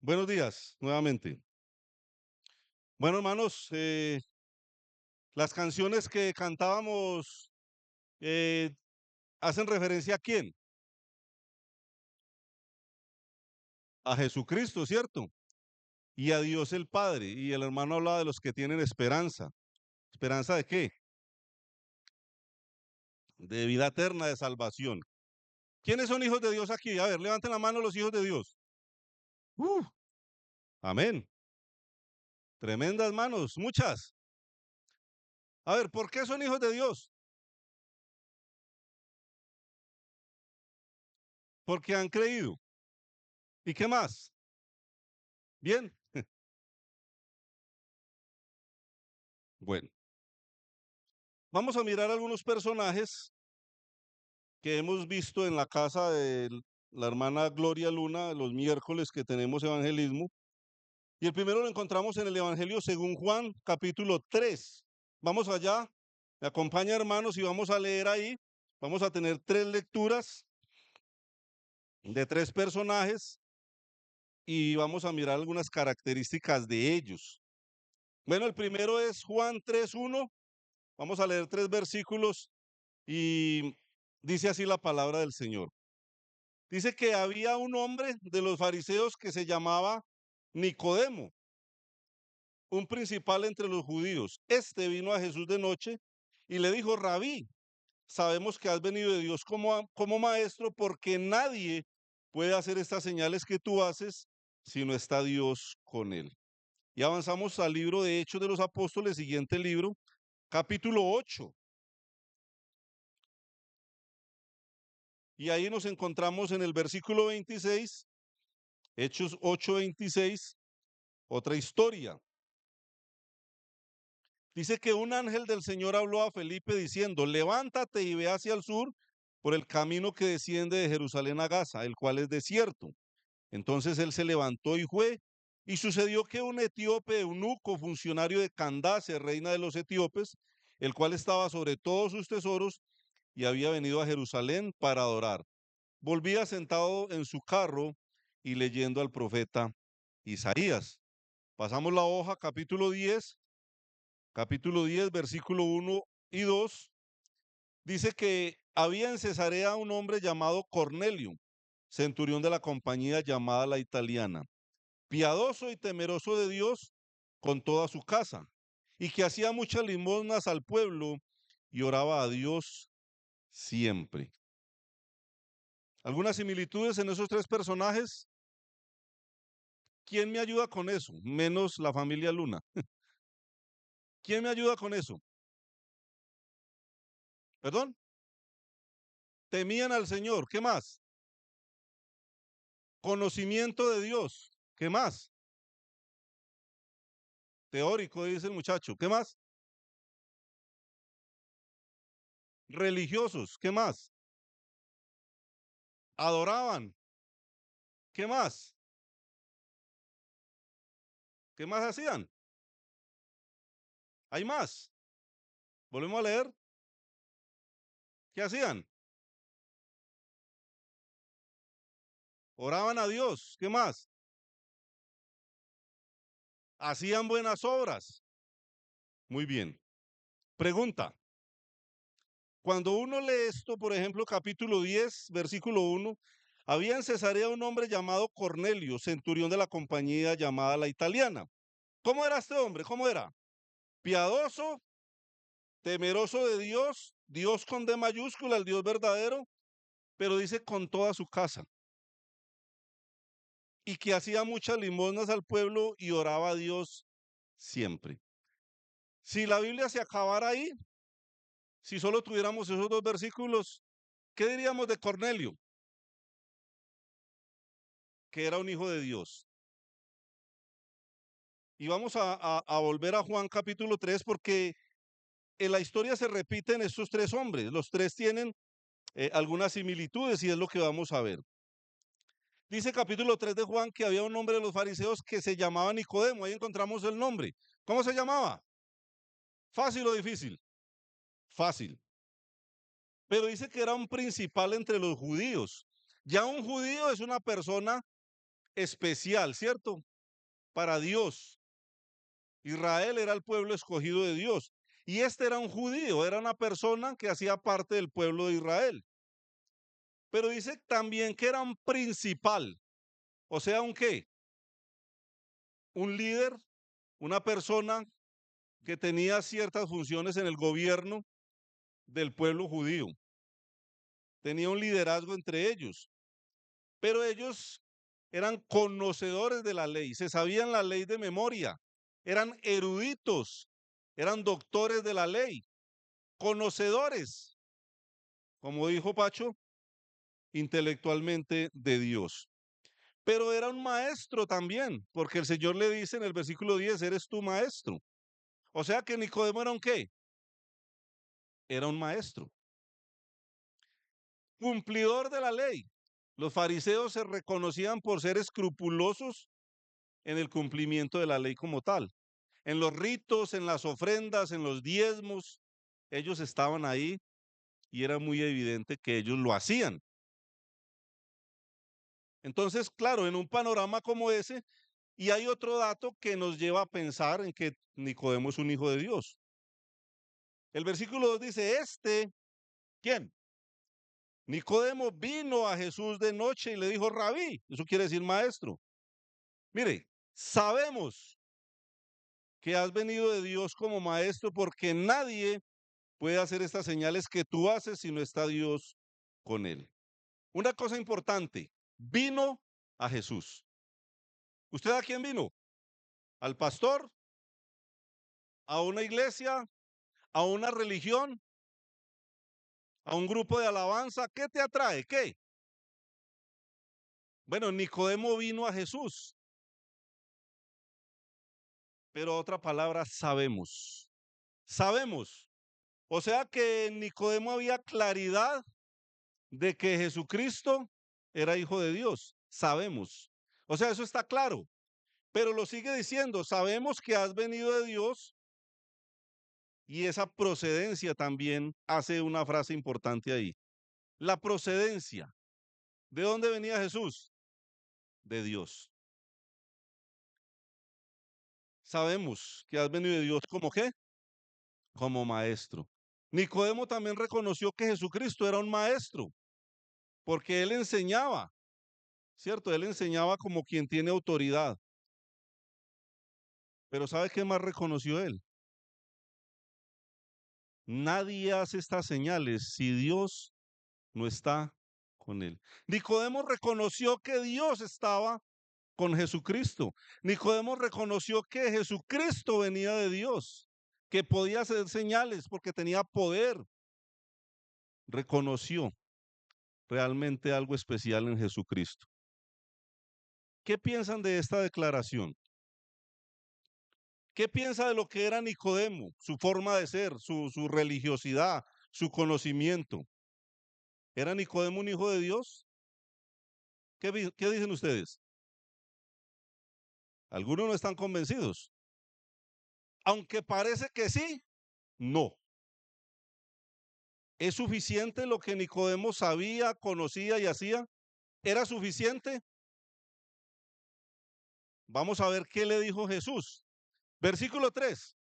Buenos días, nuevamente. Bueno, hermanos, las canciones que cantábamos eh, hacen referencia a quién? A Jesucristo, ¿cierto? Y a Dios el Padre. Y el hermano hablaba de los que tienen esperanza. ¿Esperanza de qué? De vida eterna, de salvación. ¿Quiénes son hijos de Dios aquí? A ver, levanten la mano los hijos de Dios. Uh, amén. Tremendas manos, muchas. A ver, ¿por qué son hijos de Dios? Porque han creído. ¿Y qué más? Bien. Bueno, vamos a mirar algunos personajes que hemos visto en la casa de la hermana Gloria Luna los miércoles que tenemos evangelismo. Y el primero lo encontramos en el Evangelio según Juan, capítulo 3. Vamos allá, me acompaña hermanos y vamos a leer ahí. Vamos a tener tres lecturas de tres personajes y vamos a mirar algunas características de ellos. Bueno, el primero es Juan 3:1. Vamos a leer tres versículos y dice así la palabra del Señor. Dice que había un hombre de los fariseos que se llamaba Nicodemo, un principal entre los judíos. Este vino a Jesús de noche y le dijo: Rabí, sabemos que has venido de Dios como maestro, porque nadie puede hacer estas señales que tú haces si no está Dios con él. Y avanzamos al libro de Hechos de los Apóstoles, siguiente libro, capítulo 8. Y ahí nos encontramos en el versículo 26, Hechos 8:26, otra historia. Dice que un ángel del Señor habló a Felipe diciendo: levántate y ve hacia el sur por el camino que desciende de Jerusalén a Gaza, el cual es desierto. Entonces él se levantó y fue. Y sucedió que un etíope eunuco, funcionario de Candace, reina de los etíopes, el cual estaba sobre todos sus tesoros y había venido a Jerusalén para adorar, volvía sentado en su carro y leyendo al profeta Isaías. Pasamos la hoja, capítulo 10, versículo 1 y 2, dice que había en Cesarea un hombre llamado Cornelio, centurión de la compañía llamada La Italiana, piadoso y temeroso de Dios con toda su casa, y que hacía muchas limosnas al pueblo y oraba a Dios siempre. ¿Algunas similitudes en esos tres personajes? ¿Quién me ayuda con eso? Menos la familia Luna. ¿Quién me ayuda con eso? ¿Perdón? Temían al Señor. ¿Qué más? Conocimiento de Dios. ¿Qué más? Teórico, dice el muchacho. ¿Qué más? Religiosos. ¿Qué más? Adoraban. ¿Qué más? ¿Qué más hacían? Hay más. Volvemos a leer. ¿Qué hacían? Oraban a Dios. ¿Qué más? Hacían buenas obras. Muy bien. Pregunta. Cuando uno lee esto, por ejemplo, capítulo 10, versículo 1, había en Cesarea un hombre llamado Cornelio, centurión de la compañía llamada La Italiana. ¿Cómo era este hombre? ¿Cómo era? Piadoso, temeroso de Dios, Dios con D mayúscula, el Dios verdadero, pero dice con toda su casa. Y que hacía muchas limosnas al pueblo y oraba a Dios siempre. Si la Biblia se acabara ahí, si solo tuviéramos esos dos versículos, ¿qué diríamos de Cornelio? Que era un hijo de Dios. Y vamos a volver a Juan capítulo 3 porque en la historia se repiten estos tres hombres. Los tres tienen algunas similitudes y es lo que vamos a ver. Dice capítulo 3 de Juan que había un hombre de los fariseos que se llamaba Nicodemo. Ahí encontramos el nombre. ¿Cómo se llamaba? ¿Fácil o difícil? Fácil. Pero dice que era un principal entre los judíos. Ya un judío es una persona especial, ¿cierto? Para Dios. Israel era el pueblo escogido de Dios. Y este era un judío, era una persona que hacía parte del pueblo de Israel. Pero dice también que era un principal. O sea, ¿un qué? Un líder, una persona que tenía ciertas funciones en el gobierno del pueblo judío. Tenía un liderazgo entre ellos. Pero ellos eran conocedores de la ley, se sabían la ley de memoria, eran eruditos, eran doctores de la ley, conocedores, como dijo Pacho, intelectualmente de Dios. Pero era un maestro también, porque el Señor le dice en el versículo 10, eres tu maestro. O sea que Nicodemo era un qué? Era un maestro. Cumplidor de la ley. Los fariseos se reconocían por ser escrupulosos en el cumplimiento de la ley como tal. En los ritos, en las ofrendas, en los diezmos, ellos estaban ahí y era muy evidente que ellos lo hacían. Entonces, claro, en un panorama como ese, y hay otro dato que nos lleva a pensar en que Nicodemo es un hijo de Dios. El versículo 2 dice, ¿quién? Nicodemo vino a Jesús de noche y le dijo, Rabí, eso quiere decir maestro. Mire, sabemos que has venido de Dios como maestro porque nadie puede hacer estas señales que tú haces si no está Dios con él. Una cosa importante, vino a Jesús. ¿Usted a quién vino? ¿Al pastor? ¿A una iglesia? ¿A una religión? ¿A un grupo de alabanza? ¿Qué te atrae? ¿Qué? Bueno, Nicodemo vino a Jesús. Pero otra palabra, sabemos. Sabemos. O sea que en Nicodemo había claridad de que Jesucristo era hijo de Dios. Sabemos. O sea, eso está claro. Pero lo sigue diciendo, sabemos que has venido de Dios y esa procedencia también hace una frase importante ahí. La procedencia. ¿De dónde venía Jesús? De Dios. Sabemos que has venido de Dios como qué? Como maestro. Nicodemo también reconoció que Jesucristo era un maestro, porque él enseñaba, ¿cierto? Él enseñaba como quien tiene autoridad. Pero ¿sabe qué más reconoció él? Nadie hace estas señales si Dios no está con él. Nicodemo reconoció que Dios estaba con Jesucristo. Nicodemo reconoció que Jesucristo venía de Dios, que podía hacer señales porque tenía poder. Reconoció realmente algo especial en Jesucristo. ¿Qué piensan de esta declaración? ¿Qué piensa de lo que era Nicodemo, su forma de ser, su religiosidad, su conocimiento? ¿Era Nicodemo un hijo de Dios? ¿Qué dicen ustedes? Algunos no están convencidos. Aunque parece que sí, no. ¿Es suficiente lo que Nicodemo sabía, conocía y hacía? ¿Era suficiente? Vamos a ver qué le dijo Jesús. Versículo 3.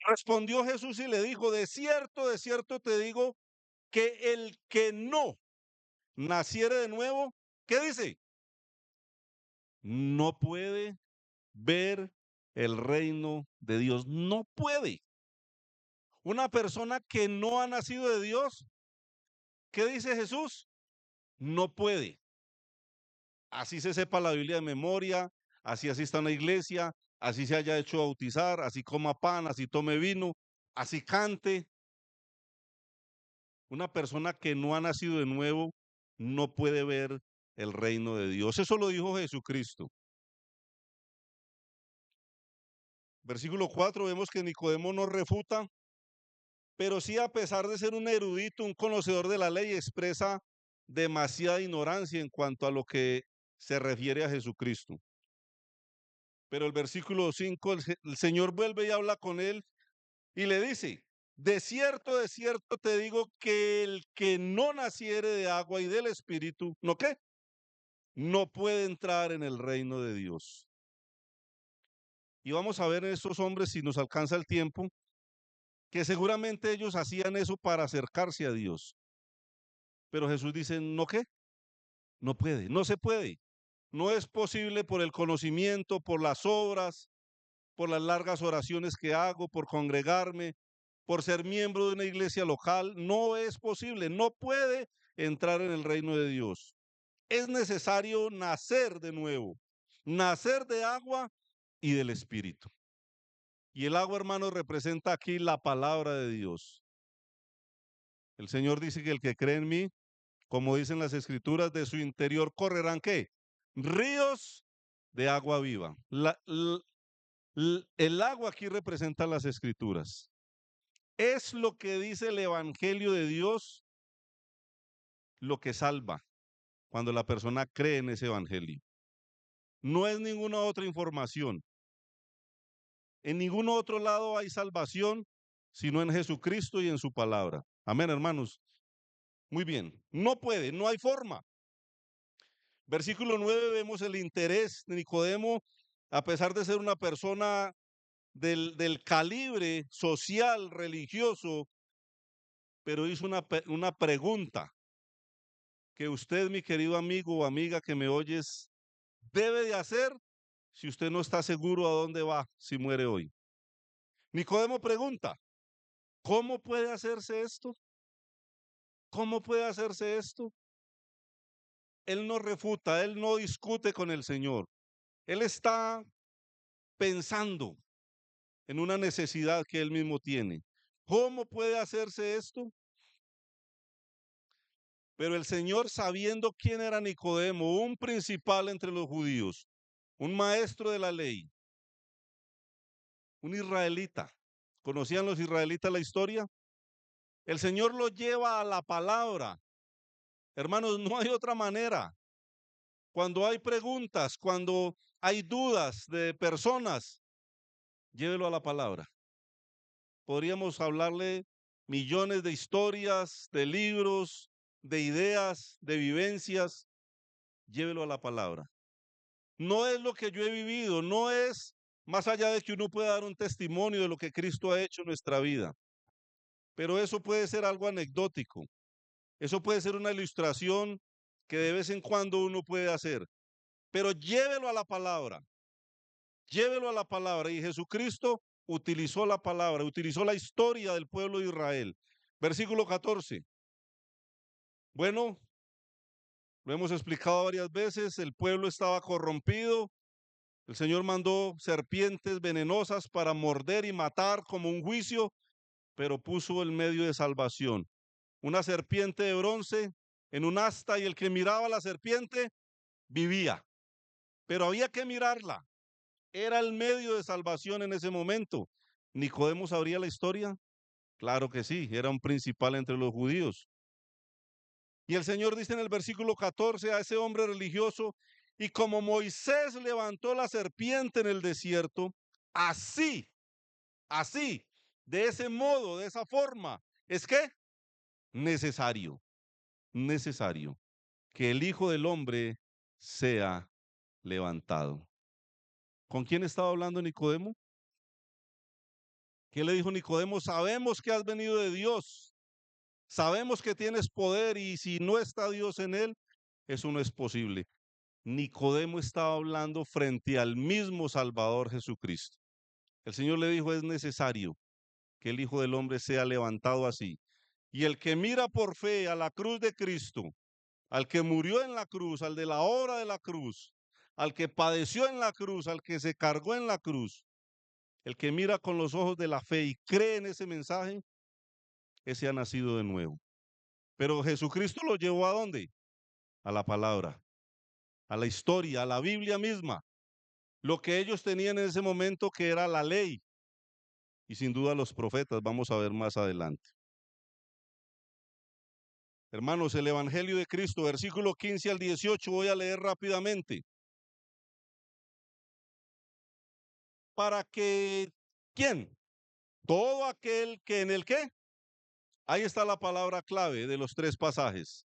Respondió Jesús y le dijo, de cierto te digo que el que no naciere de nuevo, ¿qué dice? No puede ver el reino de Dios. No puede. Una persona que no ha nacido de Dios, ¿qué dice Jesús? No puede. Así se sepa la Biblia de memoria, así asista a una iglesia, así se haya hecho bautizar, así coma pan, así tome vino, así cante. Una persona que no ha nacido de nuevo no puede ver el reino de Dios. Eso lo dijo Jesucristo. Versículo 4, vemos que Nicodemo no refuta, pero sí, a pesar de ser un erudito, un conocedor de la ley, expresa demasiada ignorancia en cuanto a lo que se refiere a Jesucristo. Pero el versículo 5, el Señor vuelve y habla con él y le dice, de cierto te digo que el que no naciere de agua y del Espíritu, ¿no qué? no puede entrar en el reino de Dios. Y vamos a ver en estos hombres, si nos alcanza el tiempo, que seguramente ellos hacían eso para acercarse a Dios. Pero Jesús dice, ¿no qué? No puede, no se puede. No es posible por el conocimiento, por las obras, por las largas oraciones que hago, por congregarme, por ser miembro de una iglesia local. No es posible, no puede entrar en el reino de Dios. Es necesario nacer de nuevo, nacer de agua y del Espíritu. Y el agua, hermano, representa aquí la palabra de Dios. El Señor dice que el que cree en mí, como dicen las escrituras, de su interior correrán ¿qué? Ríos de agua viva. El agua aquí representa las escrituras. Es lo que dice el Evangelio de Dios lo que salva cuando la persona cree en ese Evangelio. No es ninguna otra información. En ningún otro lado hay salvación, sino en Jesucristo y en su palabra. Amén, hermanos. Muy bien. No puede, no hay forma. Versículo 9 vemos el interés de Nicodemo, a pesar de ser una persona del calibre social, religioso, pero hizo una pregunta que usted, mi querido amigo o amiga que me oyes, debe de hacer si usted no está seguro a dónde va si muere hoy. Nicodemo pregunta, ¿cómo puede hacerse esto? ¿Cómo puede hacerse esto? Él no refuta, él no discute con el Señor. Él está pensando en una necesidad que él mismo tiene. ¿Cómo puede hacerse esto? Pero el Señor, sabiendo quién era Nicodemo, un principal entre los judíos, un maestro de la ley, un israelita. ¿Conocían los israelitas la historia? El Señor lo lleva a la palabra. Hermanos, no hay otra manera. Cuando hay preguntas, cuando hay dudas de personas, llévelo a la palabra. Podríamos hablarle millones de historias, de libros, de ideas, de vivencias. Llévelo a la palabra. No es lo que yo he vivido, no es más allá de que uno pueda dar un testimonio de lo que Cristo ha hecho en nuestra vida. Pero eso puede ser algo anecdótico. Eso puede ser una ilustración que de vez en cuando uno puede hacer. Pero llévelo a la palabra. Llévelo a la palabra. Y Jesucristo utilizó la palabra, utilizó la historia del pueblo de Israel. Versículo 14. Bueno, lo hemos explicado varias veces, el pueblo estaba corrompido, el Señor mandó serpientes venenosas para morder y matar como un juicio, pero puso el medio de salvación. Una serpiente de bronce en un asta y el que miraba a la serpiente vivía. Pero había que mirarla. Era el medio de salvación en ese momento. ¿Nicodemo sabría la historia? Claro que sí, era un principal entre los judíos. Y el Señor dice en el versículo 14 a ese hombre religioso, y como Moisés levantó la serpiente en el desierto, así, así, de ese modo, de esa forma, es que necesario, necesario que el Hijo del Hombre sea levantado. ¿Con quién estaba hablando Nicodemo? ¿Qué le dijo Nicodemo? Sabemos que has venido de Dios, sabemos que tienes poder y si no está Dios en él, eso no es posible. Nicodemo estaba hablando frente al mismo Salvador Jesucristo. El Señor le dijo, es necesario que el Hijo del Hombre sea levantado así. Y el que mira por fe a la cruz de Cristo, al que murió en la cruz, al de la obra de la cruz, al que padeció en la cruz, al que se cargó en la cruz, el que mira con los ojos de la fe y cree en ese mensaje, ese ha nacido de nuevo. Pero Jesucristo lo llevó ¿a dónde? A la palabra, a la historia, a la Biblia misma. Lo que ellos tenían en ese momento que era la ley y sin duda los profetas, vamos a ver más adelante. Hermanos, el Evangelio de Cristo, versículo 15 al 18, voy a leer rápidamente. Para que, ¿quién? Todo aquel que en el qué. Ahí está la palabra clave de los tres pasajes.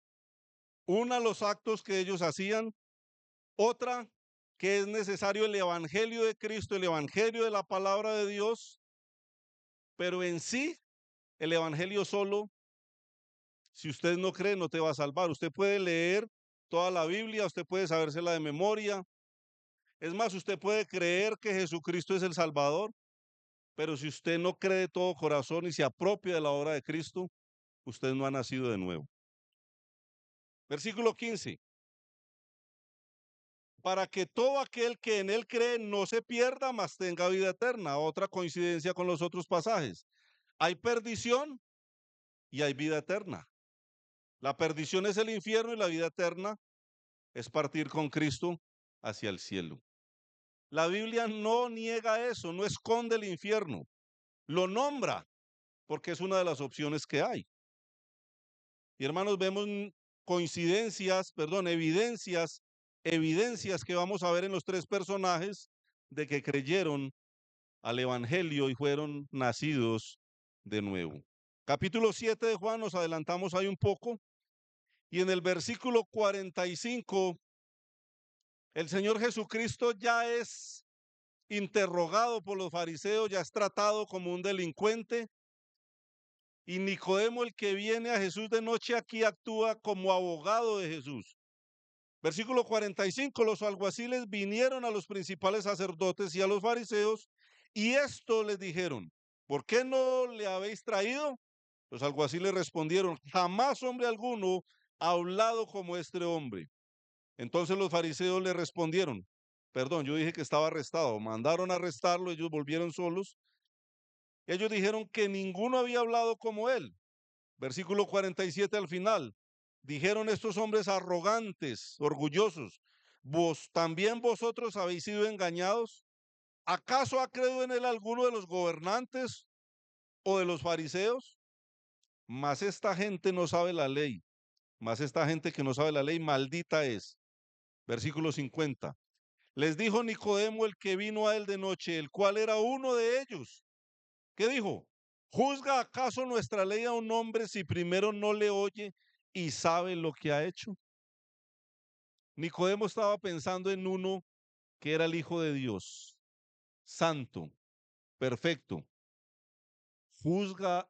Una, los actos que ellos hacían. Otra, que es necesario el evangelio de Cristo, el evangelio de la palabra de Dios, pero en sí, el evangelio solo, si usted no cree, no te va a salvar. Usted puede leer toda la Biblia, usted puede sabérsela de memoria. Es más, usted puede creer que Jesucristo es el Salvador, pero si usted no cree de todo corazón y se apropia de la obra de Cristo, usted no ha nacido de nuevo. Versículo 15. Para que todo aquel que en él cree no se pierda, mas tenga vida eterna. Otra coincidencia con los otros pasajes. Hay perdición y hay vida eterna. La perdición es el infierno y la vida eterna es partir con Cristo hacia el cielo. La Biblia no niega eso, no esconde el infierno, lo nombra porque es una de las opciones que hay. Y hermanos, vemos evidencias que vamos a ver en los tres personajes de que creyeron al evangelio y fueron nacidos de nuevo. Capítulo 7 de Juan, nos adelantamos ahí un poco, y en el versículo 45, el Señor Jesucristo ya es interrogado por los fariseos, ya es tratado como un delincuente, y Nicodemo, el que viene a Jesús de noche, aquí actúa como abogado de Jesús. Versículo 45, los alguaciles vinieron a los principales sacerdotes y a los fariseos, y esto les dijeron: ¿por qué no le habéis traído? Los alguaciles respondieron: jamás hombre alguno ha hablado como este hombre. Entonces los fariseos le respondieron, perdón, yo dije que estaba arrestado, mandaron a arrestarlo, ellos volvieron solos. Ellos dijeron que ninguno había hablado como él. Versículo 47 al final. Dijeron estos hombres arrogantes, orgullosos: también vosotros habéis sido engañados. ¿Acaso ha creído en él alguno de los gobernantes o de los fariseos? Mas esta gente no sabe la ley. Mas esta gente que no sabe la ley, maldita es. Versículo 50. Les dijo Nicodemo, el que vino a él de noche, el cual era uno de ellos. ¿Qué dijo? ¿Juzga acaso nuestra ley a un hombre si primero no le oye y sabe lo que ha hecho? Nicodemo estaba pensando en uno que era el Hijo de Dios, santo, perfecto. ¿Juzga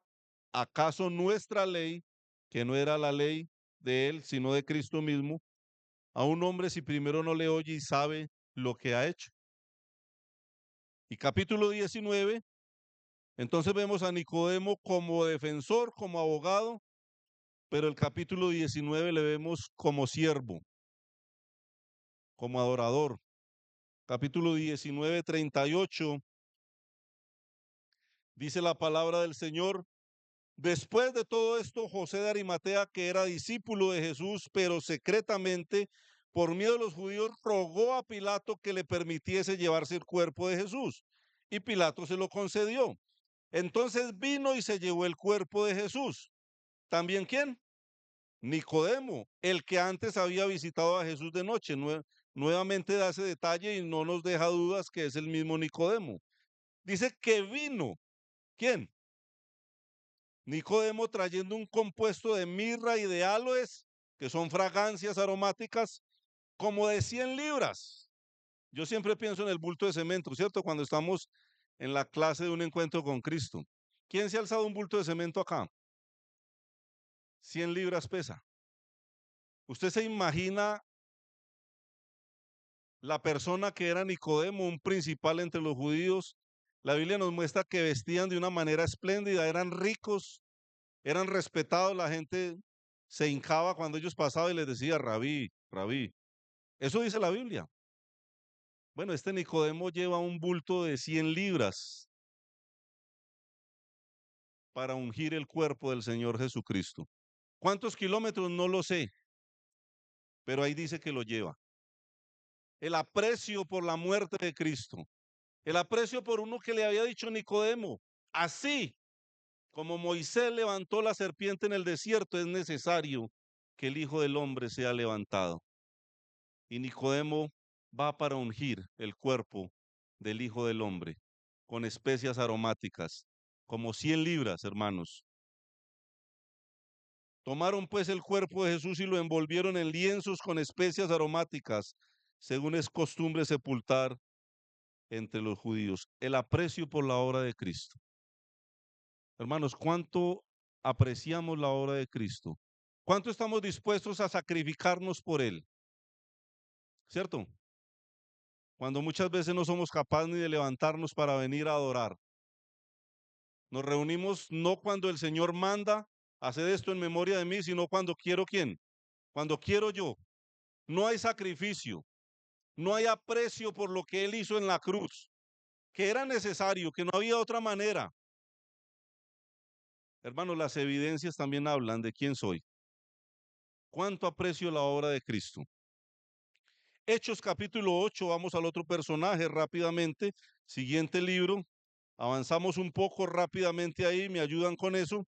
acaso nuestra ley, que no era la ley de él, sino de Cristo mismo, a un hombre si primero no le oye y sabe lo que ha hecho? Y capítulo 19, entonces vemos a Nicodemo como defensor, como abogado, pero el capítulo 19 le vemos como siervo, como adorador. Capítulo 19, 38, dice la palabra del Señor: después de todo esto, José de Arimatea, que era discípulo de Jesús, pero secretamente, por miedo de los judíos, rogó a Pilato que le permitiese llevarse el cuerpo de Jesús. Y Pilato se lo concedió. Entonces vino y se llevó el cuerpo de Jesús. ¿También quién? Nicodemo, el que antes había visitado a Jesús de noche. Nuevamente da ese detalle y no nos deja dudas que es el mismo Nicodemo. Dice que vino. ¿Quién? Nicodemo, trayendo un compuesto de mirra y de aloes, que son fragancias aromáticas, como de 100 libras. Yo siempre pienso en el bulto de cemento, ¿cierto? Cuando estamos en la clase de un encuentro con Cristo. ¿Quién se ha alzado un bulto de cemento acá? 100 libras pesa. ¿Usted se imagina la persona que era Nicodemo, un principal entre los judíos? La Biblia nos muestra que vestían de una manera espléndida, eran ricos, eran respetados, la gente se hincaba cuando ellos pasaban y les decía: rabí, rabí. Eso dice la Biblia. Bueno, este Nicodemo lleva un bulto de 100 libras para ungir el cuerpo del Señor Jesucristo. ¿Cuántos kilómetros? No lo sé, pero ahí dice que lo lleva. El aprecio por la muerte de Cristo, el aprecio por uno que le había dicho Nicodemo: así como Moisés levantó la serpiente en el desierto, es necesario que el Hijo del Hombre sea levantado. Y Nicodemo va para ungir el cuerpo del Hijo del Hombre con especias aromáticas, como 100 libras, hermanos. Tomaron pues el cuerpo de Jesús y lo envolvieron en lienzos con especias aromáticas, según es costumbre sepultar entre los judíos. El aprecio por la obra de Cristo. Hermanos, ¿cuánto apreciamos la obra de Cristo? ¿Cuánto estamos dispuestos a sacrificarnos por Él? ¿Cierto? Cuando muchas veces no somos capaces ni de levantarnos para venir a adorar. Nos reunimos no cuando el Señor manda, hacer esto en memoria de mí, sino cuando quiero quién, cuando quiero yo. No hay sacrificio, no hay aprecio por lo que Él hizo en la cruz, que era necesario, que no había otra manera. Hermanos, las evidencias también hablan de quién soy. ¿Cuánto aprecio la obra de Cristo? Hechos capítulo 8, vamos al otro personaje rápidamente. Siguiente libro, avanzamos un poco rápidamente ahí, me ayudan con eso.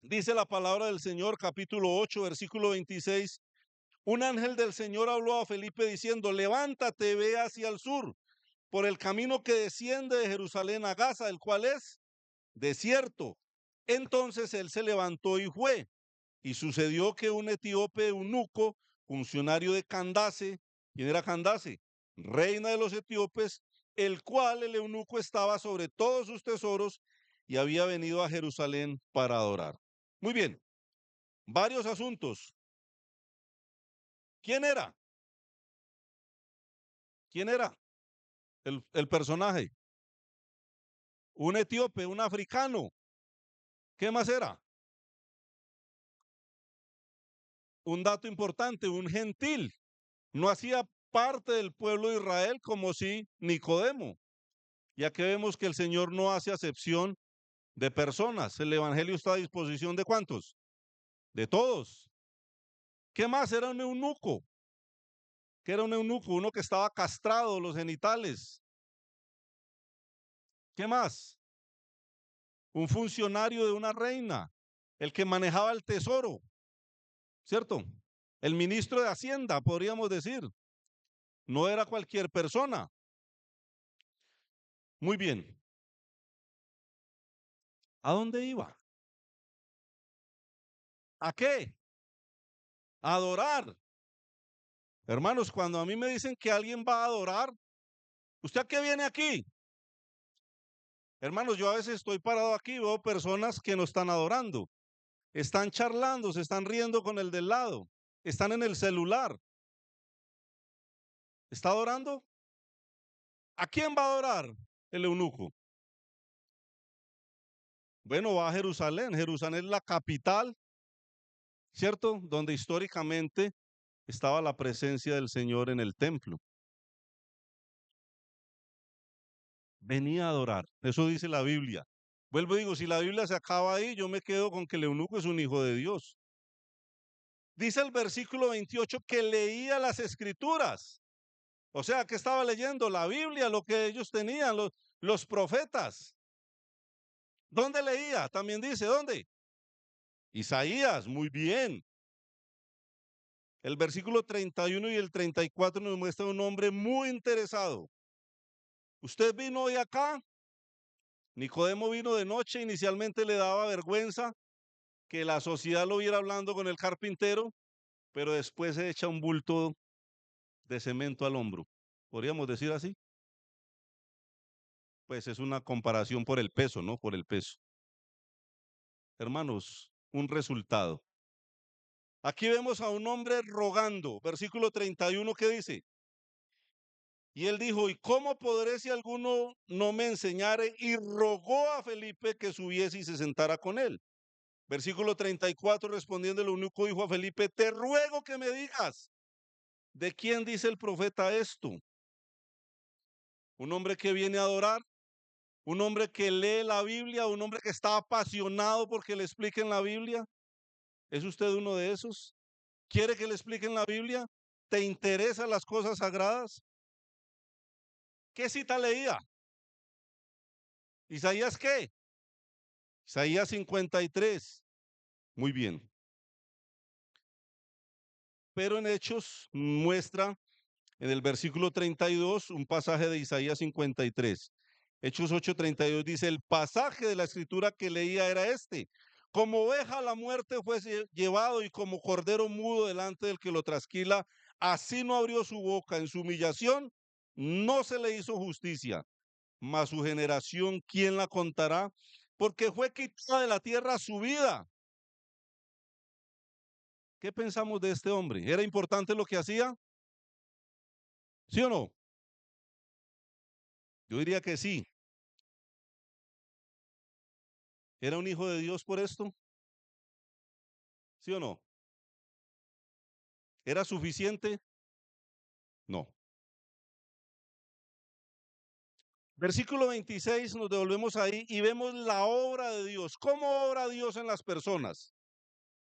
Dice la palabra del Señor, capítulo 8, versículo 26. Un ángel del Señor habló a Felipe diciendo, levántate, ve hacia el sur, por el camino que desciende de Jerusalén a Gaza, el cual es desierto. Entonces él se levantó y fue. Y sucedió que un etíope eunuco, funcionario de Candace, ¿quién era Candace? Reina de los etíopes, el cual el eunuco estaba sobre todos sus tesoros y había venido a Jerusalén para adorar. Muy bien, varios asuntos. ¿Quién era? ¿Quién era el personaje? Un etíope, un africano. ¿Qué más era? Un dato importante, un gentil. No hacía parte del pueblo de Israel como si Nicodemo. Ya que vemos que el Señor no hace acepción de personas. El Evangelio está a disposición de ¿cuántos? De todos. ¿Qué más? Era un eunuco. ¿Qué era un eunuco? Uno que estaba castrado los genitales. ¿Qué más? Un funcionario de una reina, el que manejaba el tesoro, ¿cierto? El ministro de Hacienda, podríamos decir. No era cualquier persona. Muy bien. ¿A dónde iba? ¿A qué? A adorar. Hermanos, cuando a mí me dicen que alguien va a adorar, ¿usted a qué viene aquí? Hermanos, yo a veces estoy parado aquí y veo personas que no están adorando. Están charlando, se están riendo con el del lado. Están en el celular. ¿Está adorando? ¿A quién va a adorar el eunuco? Bueno, va a Jerusalén. Jerusalén es la capital, ¿cierto? Donde históricamente estaba la presencia del Señor en el templo. Venía a adorar. Eso dice la Biblia. Vuelvo y digo, si la Biblia se acaba ahí, yo me quedo con que el eunuco es un hijo de Dios. Dice el versículo 28 que leía las escrituras. O sea, que estaba leyendo la Biblia, lo que ellos tenían, los profetas. ¿Dónde leía? También dice, ¿dónde? Isaías, muy bien. El versículo 31 y el 34 nos muestra un hombre muy interesado. Usted vino hoy acá, Nicodemo vino de noche, inicialmente le daba vergüenza que la sociedad lo viera hablando con el carpintero, pero después se echa un bulto de cemento al hombro. ¿Podríamos decir así? Pues es una comparación por el peso, ¿no? Por el peso. Hermanos, un resultado. Aquí vemos a un hombre rogando, versículo 31 que dice, y él dijo, ¿y cómo podré si alguno no me enseñare? Y rogó a Felipe que subiese y se sentara con él. Versículo 34, respondiendo el eunuco dijo a Felipe, te ruego que me digas, ¿de quién dice el profeta esto? Un hombre que viene a adorar, un hombre que lee la Biblia, un hombre que está apasionado porque le expliquen la Biblia. ¿Es usted uno de esos? ¿Quiere que le expliquen la Biblia? ¿Te interesan las cosas sagradas? ¿Qué cita leía? ¿Isaías qué? Isaías 53. Muy bien. Pero en Hechos muestra en el versículo 32 un pasaje de Isaías 53. Hechos 8:32 dice, el pasaje de la escritura que leía era este. Como oveja a la muerte fue llevado y como cordero mudo delante del que lo trasquila, así no abrió su boca. En su humillación no se le hizo justicia. Mas su generación, ¿quién la contará? Porque fue quitada de la tierra su vida. ¿Qué pensamos de este hombre? ¿Era importante lo que hacía? ¿Sí o no? Yo diría que sí. ¿Era un hijo de Dios por esto? ¿Sí o no? ¿Era suficiente? No. Versículo 26, nos devolvemos ahí y vemos la obra de Dios. ¿Cómo obra Dios en las personas?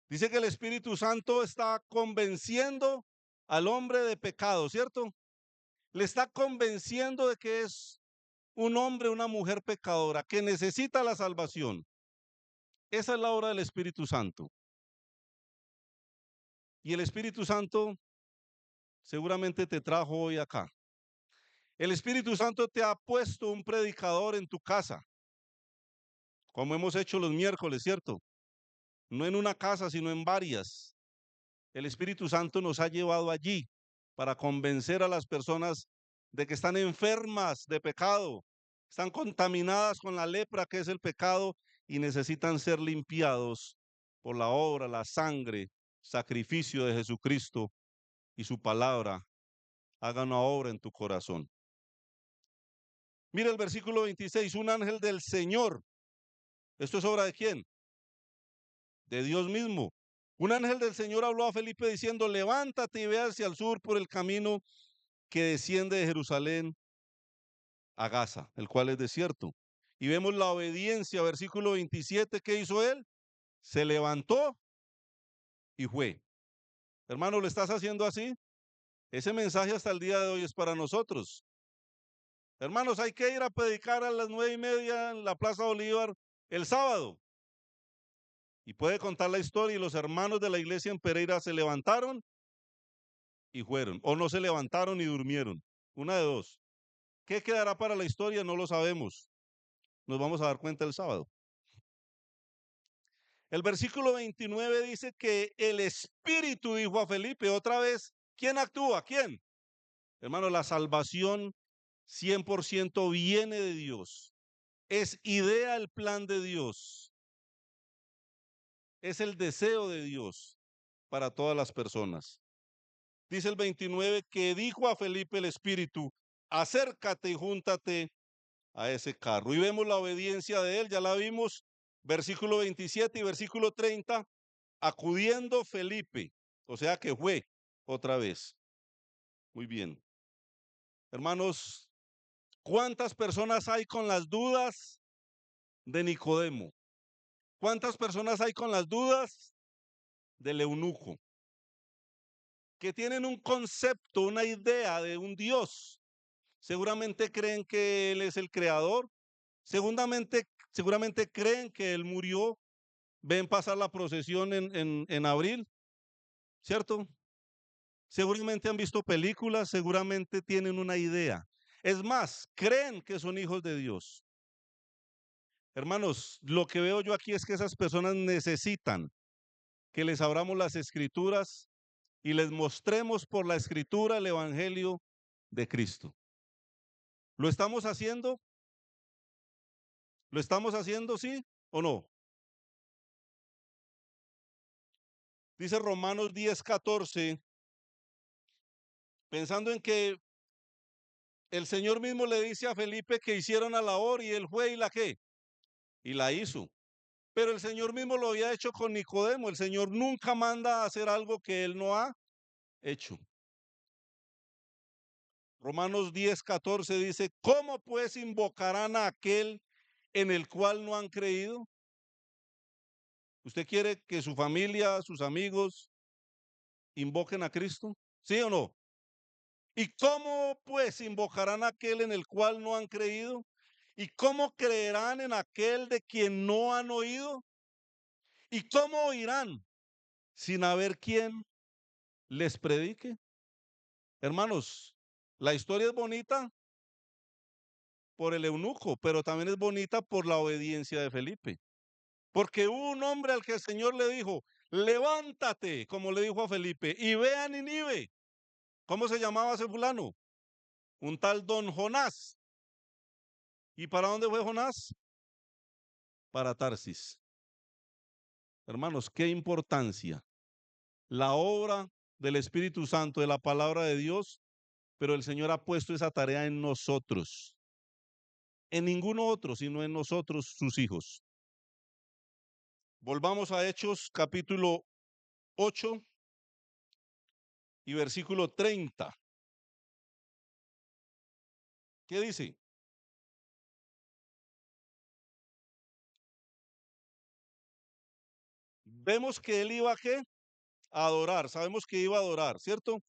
Dice que el Espíritu Santo está convenciendo al hombre de pecado, ¿cierto? Le está convenciendo de que es un hombre, una mujer pecadora, que necesita la salvación. Esa es la obra del Espíritu Santo. Y el Espíritu Santo seguramente te trajo hoy acá. El Espíritu Santo te ha puesto un predicador en tu casa, como hemos hecho los miércoles, ¿cierto? No en una casa, sino en varias. El Espíritu Santo nos ha llevado allí para convencer a las personas de que están enfermas de pecado, están contaminadas con la lepra que es el pecado y necesitan ser limpiados por la obra, la sangre, sacrificio de Jesucristo y su palabra. Haga una obra en tu corazón. Mira el versículo 26, un ángel del Señor. ¿Esto es obra de quién? De Dios mismo. Un ángel del Señor habló a Felipe diciendo, levántate y ve hacia el sur por el camino que desciende de Jerusalén a Gaza, el cual es desierto. Y vemos la obediencia, versículo 27, ¿qué hizo él? Se levantó y fue. Hermano, ¿lo estás haciendo así? Ese mensaje hasta el día de hoy es para nosotros. Hermanos, hay que ir a predicar a las 9:30 en la Plaza Bolívar el sábado. Y puede contar la historia y los hermanos de la iglesia en Pereira se levantaron y fueron, o no se levantaron y durmieron. Una de dos. ¿Qué quedará para la historia? No lo sabemos. Nos vamos a dar cuenta el sábado. El versículo 29 dice que el Espíritu dijo a Felipe, otra vez, ¿quién actúa? ¿Quién? Hermano, la salvación 100% viene de Dios. Es idea el plan de Dios. Es el deseo de Dios para todas las personas. Dice el 29 que dijo a Felipe el Espíritu, acércate y júntate a ese carro. Y vemos la obediencia de él, ya la vimos, versículo 27 y versículo 30, acudiendo Felipe, o sea que fue otra vez. Muy bien. Hermanos, ¿cuántas personas hay con las dudas de Nicodemo? ¿Cuántas personas hay con las dudas del eunuco? Que tienen un concepto, una idea de un Dios. Seguramente creen que Él es el creador. Seguramente creen que Él murió. Ven pasar la procesión en abril, ¿cierto? Seguramente han visto películas, seguramente tienen una idea. Es más, creen que son hijos de Dios. Hermanos, lo que veo yo aquí es que esas personas necesitan que les abramos las escrituras y les mostremos por la escritura el evangelio de Cristo. ¿Lo estamos haciendo? ¿Lo estamos haciendo, sí o no? Dice Romanos 10:14, pensando en que el Señor mismo le dice a Felipe que hicieron la labor y él fue y la qué, y la hizo. Pero el Señor mismo lo había hecho con Nicodemo. El Señor nunca manda a hacer algo que él no ha hecho. Romanos 10:14 dice, ¿cómo pues invocarán a aquel en el cual no han creído? ¿Usted quiere que su familia, sus amigos invoquen a Cristo? ¿Sí o no? ¿Y cómo pues invocarán a aquel en el cual no han creído? ¿Y cómo creerán en aquel de quien no han oído? ¿Y cómo oirán sin haber quien les predique? Hermanos, la historia es bonita por el eunuco, pero también es bonita por la obediencia de Felipe. Porque hubo un hombre al que el Señor le dijo, levántate, como le dijo a Felipe, y ve a Nínive. ¿Cómo se llamaba ese fulano? Un tal don Jonás. ¿Y para dónde fue Jonás? Para Tarsis. Hermanos, qué importancia. La obra del Espíritu Santo, de la palabra de Dios, pero el Señor ha puesto esa tarea en nosotros. En ninguno otro, sino en nosotros, sus hijos. Volvamos a Hechos capítulo 8 y versículo 30. ¿Qué dice? Vemos que él iba ¿a qué? A adorar. Sabemos que iba a adorar, ¿cierto?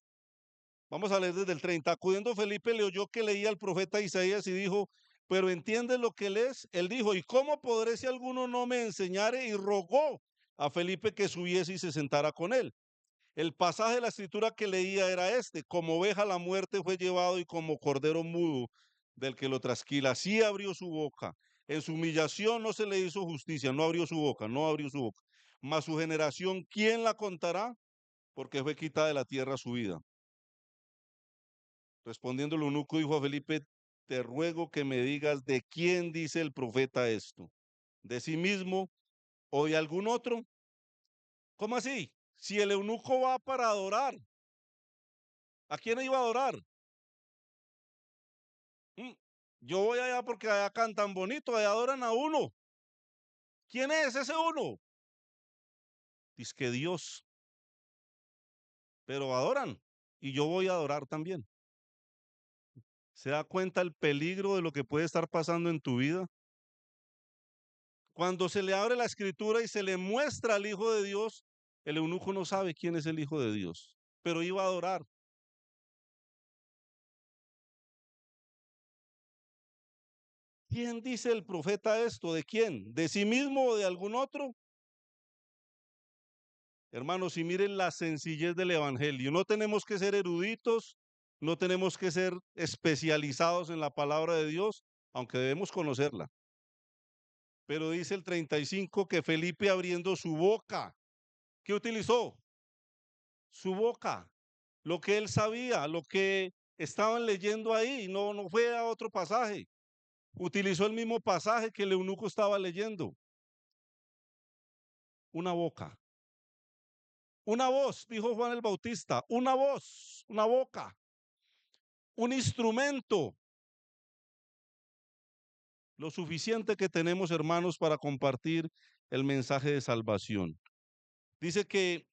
Vamos a leer desde el 30. Acudiendo Felipe le oyó que leía al profeta Isaías y dijo, pero ¿entiendes lo que lees? Él dijo, ¿y cómo podré si alguno no me enseñare? Y rogó a Felipe que subiese y se sentara con él. El pasaje de la escritura que leía era este: como oveja a la muerte fue llevado y como cordero mudo del que lo trasquila, así abrió su boca. En su humillación no se le hizo justicia, no abrió su boca, no abrió su boca. Mas su generación, ¿quién la contará? Porque fue quitada de la tierra su vida. Respondiendo el eunuco dijo a Felipe, te ruego que me digas de quién dice el profeta esto, de sí mismo o de algún otro. ¿Cómo así? Si el eunuco va para adorar, ¿a quién iba a adorar? Mm, Yo voy allá porque allá cantan bonito, allá adoran a uno. ¿Quién es ese uno? Dice que Dios, pero adoran y yo voy a adorar también. ¿Se da cuenta el peligro de lo que puede estar pasando en tu vida? Cuando se le abre la escritura y se le muestra al Hijo de Dios, el eunuco no sabe quién es el Hijo de Dios, pero iba a adorar. ¿Quién dice el profeta esto? ¿De quién? ¿De sí mismo o de algún otro? Hermanos, y miren la sencillez del Evangelio. No tenemos que ser eruditos, no tenemos que ser especializados en la palabra de Dios, aunque debemos conocerla. Pero dice el 35 que Felipe abriendo su boca, ¿qué utilizó? Su boca, lo que él sabía, lo que estaban leyendo ahí, no fue a otro pasaje. Utilizó el mismo pasaje que el eunuco estaba leyendo. Una boca. Una voz, dijo Juan el Bautista, una voz, una boca, un instrumento, lo suficiente que tenemos, hermanos, para compartir el mensaje de salvación. Dice que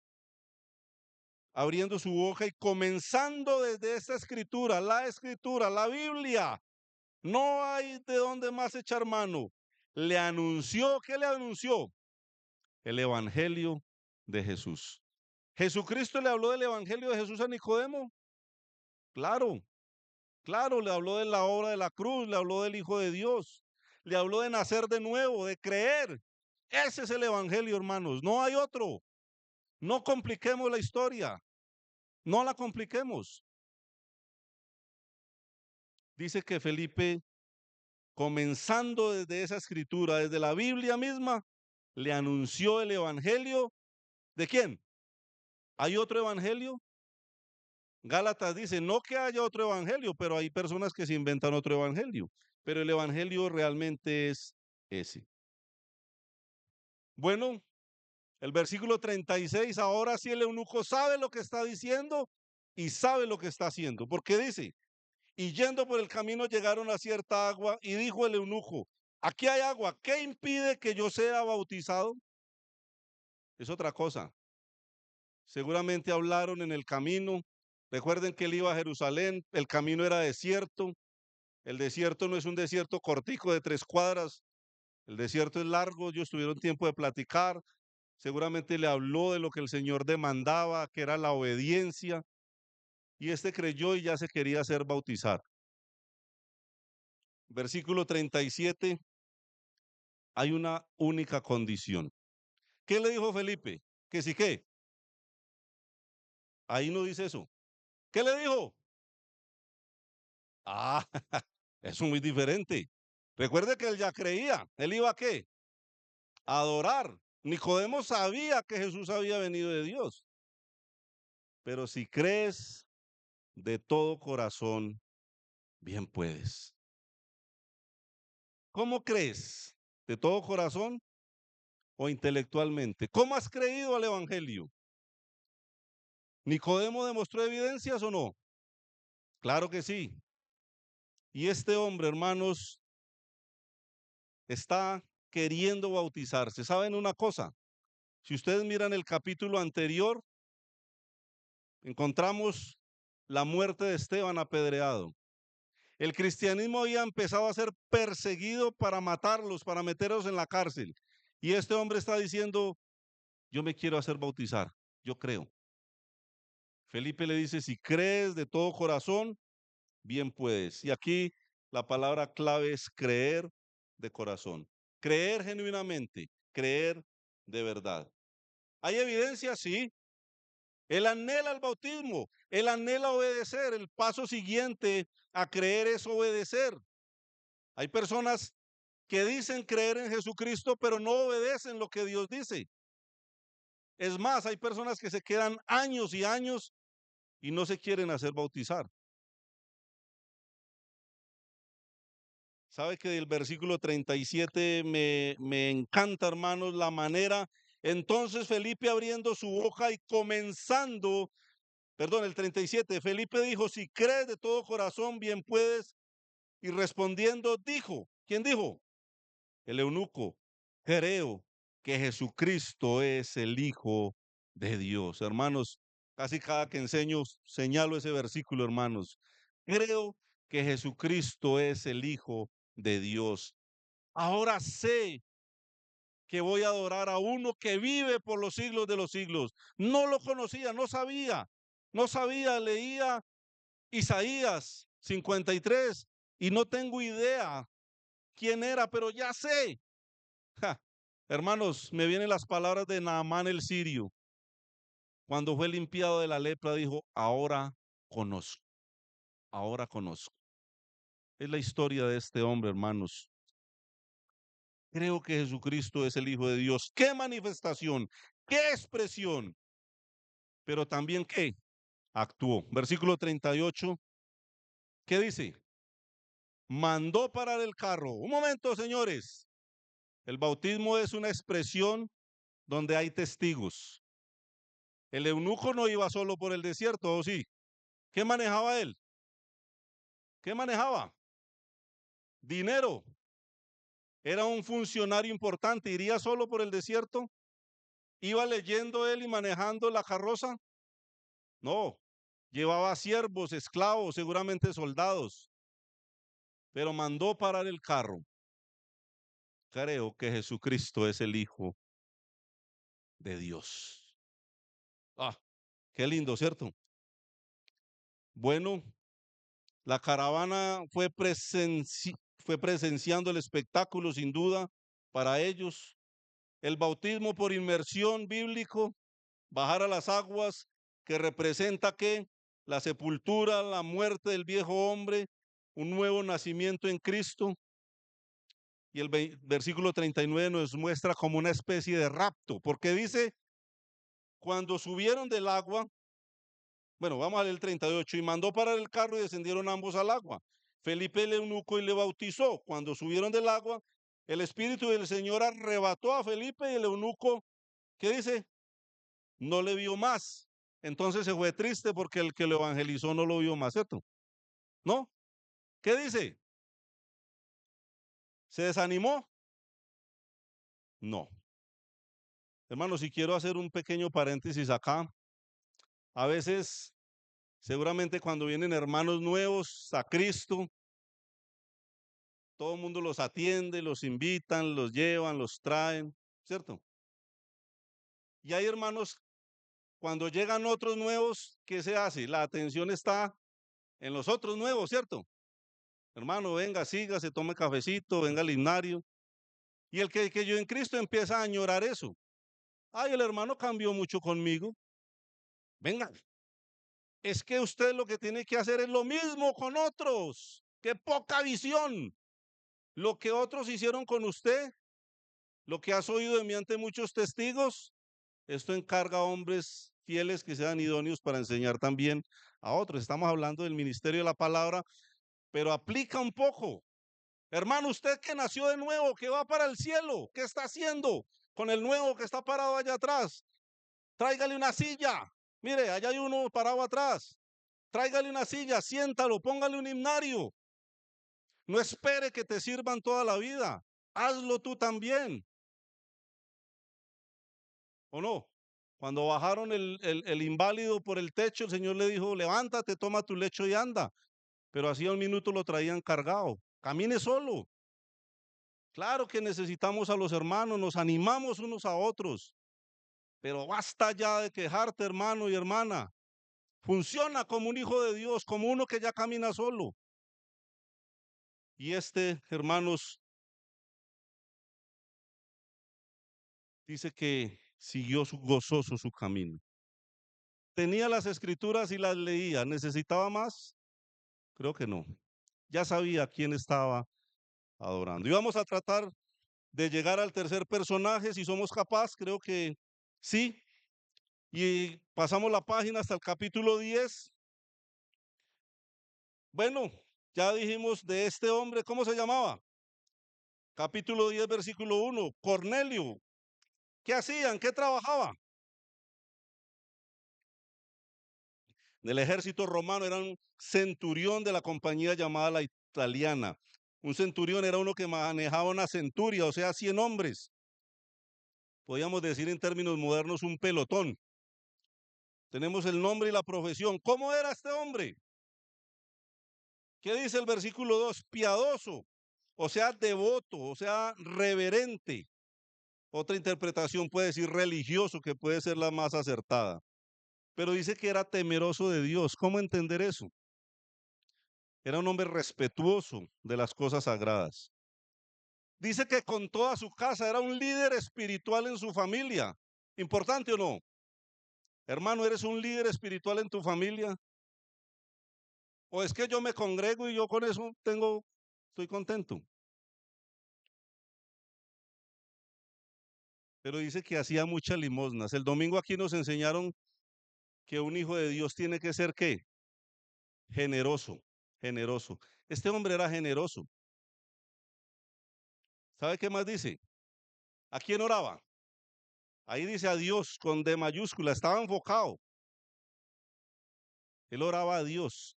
abriendo su boca y comenzando desde esta escritura, la Biblia, no hay de dónde más echar mano. Le anunció, ¿qué le anunció? El Evangelio de Jesús. ¿Jesucristo le habló del Evangelio de Jesús a Nicodemo? Claro, claro, le habló de la obra de la cruz, le habló del Hijo de Dios, le habló de nacer de nuevo, de creer. Ese es el Evangelio, hermanos, no hay otro. No compliquemos la historia, no la compliquemos. Dice que Felipe, comenzando desde esa escritura, desde la Biblia misma, le anunció el Evangelio. ¿De quién? ¿Hay otro Evangelio? Gálatas dice, no que haya otro Evangelio, pero hay personas que se inventan otro Evangelio. Pero el Evangelio realmente es ese. Bueno, el versículo 36, ahora sí el eunuco sabe lo que está diciendo y sabe lo que está haciendo, porque dice, y yendo por el camino llegaron a cierta agua y dijo el eunuco, aquí hay agua, ¿qué impide que yo sea bautizado? Es otra cosa. Seguramente hablaron en el camino. Recuerden que él iba a Jerusalén, el camino era desierto. El desierto no es un desierto cortico de 3 cuadras, el desierto es largo, ellos tuvieron tiempo de platicar. Seguramente le habló de lo que el Señor demandaba, que era la obediencia, y este creyó y ya se quería hacer bautizar. Versículo 37, hay una única condición. ¿Qué le dijo Felipe? Que sí que. Ahí no dice eso. ¿Qué le dijo? Ah, eso es muy diferente. Recuerde que él ya creía. ¿Él iba a qué? adorar. Nicodemo sabía que Jesús había venido de Dios. Pero si crees de todo corazón, bien puedes. ¿Cómo crees? ¿De todo corazón o intelectualmente? ¿Cómo has creído al Evangelio? ¿Nicodemo demostró evidencias o no? Claro que sí. Y este hombre, hermanos, está queriendo bautizarse. ¿Saben una cosa? Si ustedes miran el capítulo anterior, encontramos la muerte de Esteban apedreado. El cristianismo había empezado a ser perseguido para matarlos, para meterlos en la cárcel. Y este hombre está diciendo, yo me quiero hacer bautizar, yo creo. Felipe le dice, si crees de todo corazón, bien puedes. Y aquí la palabra clave es creer de corazón. Creer genuinamente, creer de verdad. ¿Hay evidencia? Sí. Él anhela el bautismo, él anhela obedecer. El paso siguiente a creer es obedecer. Hay personas que dicen creer en Jesucristo, pero no obedecen lo que Dios dice. Es más, hay personas que se quedan años y años y no se quieren hacer bautizar. Sabe que del versículo 37 me encanta, hermanos, la manera. Entonces Felipe abriendo su boca y comenzando, perdón, el 37, Felipe dijo, si crees de todo corazón, bien puedes. Y respondiendo dijo, ¿quién dijo? El eunuco, creo que Jesucristo es el Hijo de Dios. Hermanos, casi cada que enseño, señalo ese versículo, hermanos. Creo que Jesucristo es el Hijo de Dios. Ahora sé que voy a adorar a uno que vive por los siglos de los siglos. No lo conocía, no sabía, leía Isaías 53 y no tengo idea quién era, pero ya sé. Ja, hermanos, me vienen las palabras de Naamán el sirio. Cuando fue limpiado de la lepra, dijo, conozco, ahora conozco. Es la historia de este hombre, hermanos. Creo que Jesucristo es el Hijo de Dios. ¡Qué manifestación! ¡Qué expresión! Pero también, ¿qué? Actuó. Versículo 38, ¿qué dice? Mandó parar el carro. Un momento, señores. El bautismo es una expresión donde hay testigos. El eunuco no iba solo por el desierto, ¿o sí? ¿Qué manejaba él? ¿Qué manejaba? Dinero. Era un funcionario importante. ¿Iría solo por el desierto? ¿Iba leyendo él y manejando la carroza? No. Llevaba siervos, esclavos, seguramente soldados. Pero mandó parar el carro. Creo que Jesucristo es el Hijo de Dios. Ah, qué lindo, ¿cierto? Bueno, la caravana fue presenciando el espectáculo sin duda para ellos. El bautismo por inmersión bíblico, bajar a las aguas, que representa que la sepultura, la muerte del viejo hombre, un nuevo nacimiento en Cristo. Y el versículo 39 nos muestra como una especie de rapto, porque dice, cuando subieron del agua, bueno, vamos a leer el 38, y mandó parar el carro y descendieron ambos al agua. Felipe le eunuco y le bautizó. Cuando subieron del agua, el Espíritu del Señor arrebató a Felipe y el eunuco, ¿qué dice? No le vio más. Entonces se fue triste porque el que lo evangelizó no lo vio más, ¿cierto? ¿No? ¿Qué dice? ¿Se desanimó? No. Hermanos, si quiero hacer un pequeño paréntesis acá, a veces, seguramente cuando vienen hermanos nuevos a Cristo, todo el mundo los atiende, los invitan, los llevan, los traen, ¿cierto? Y hay hermanos, cuando llegan otros nuevos, ¿qué se hace? La atención está en los otros nuevos, ¿cierto? Hermano, venga, siga, se tome cafecito, venga al himnario. Y el que yo en Cristo empieza a añorar eso. Ay, el hermano cambió mucho conmigo. Venga, es que usted lo que tiene que hacer es lo mismo con otros. ¡Qué poca visión! Lo que otros hicieron con usted, Lo que has oído de mí ante muchos testigos, esto encarga a hombres fieles que sean idóneos para enseñar también a otros. Estamos hablando del ministerio de la palabra, pero aplica un poco. Hermano, usted que nació de nuevo, que va para el cielo, ¿qué está haciendo con el nuevo que está parado allá atrás? Tráigale una silla. Mire, allá hay uno parado atrás. Tráigale una silla, siéntalo, póngale un himnario. No espere que te sirvan toda la vida. Hazlo tú también. ¿O no? Cuando bajaron el inválido por el techo, el Señor le dijo, levántate, toma tu lecho y anda. Pero hacía un minuto lo traían cargado. Camine solo. Claro que necesitamos a los hermanos, nos animamos unos a otros. Pero basta ya de quejarte, hermano y hermana. Funciona como un hijo de Dios, como uno que ya camina solo. Y hermanos, dice que siguió gozoso su camino. Tenía las escrituras y las leía. ¿Necesitaba más? Creo que no. Ya sabía quién estaba adorando. Y vamos a tratar de llegar al tercer personaje, si somos capaces, creo que sí. Y pasamos la página hasta el capítulo 10. Bueno, ya dijimos de este hombre, ¿cómo se llamaba? Capítulo 10, versículo 1, Cornelio. ¿Qué hacían? ¿Qué trabajaba? Del ejército romano, era un centurión de la compañía llamada la italiana. Un centurión era uno que manejaba una centuria, o sea, 100 hombres. Podríamos decir en términos modernos un pelotón. Tenemos el nombre y la profesión. ¿Cómo era este hombre? ¿Qué dice el versículo 2? Piadoso, o sea, devoto, o sea, reverente. Otra interpretación puede decir religioso, que puede ser la más acertada. Pero dice que era temeroso de Dios. ¿Cómo entender eso? Era un hombre respetuoso de las cosas sagradas. Dice que con toda su casa era un líder espiritual en su familia. ¿Importante o no? Hermano, ¿eres un líder espiritual en tu familia? ¿O es que yo me congrego y yo con eso estoy contento? Pero dice que hacía muchas limosnas. El domingo aquí nos enseñaron que un hijo de Dios tiene que ser ¿qué? Generoso, generoso. Este hombre era generoso. ¿Sabe qué más dice? ¿A quién oraba? Ahí dice a Dios con D mayúscula, estaba enfocado. Él oraba a Dios.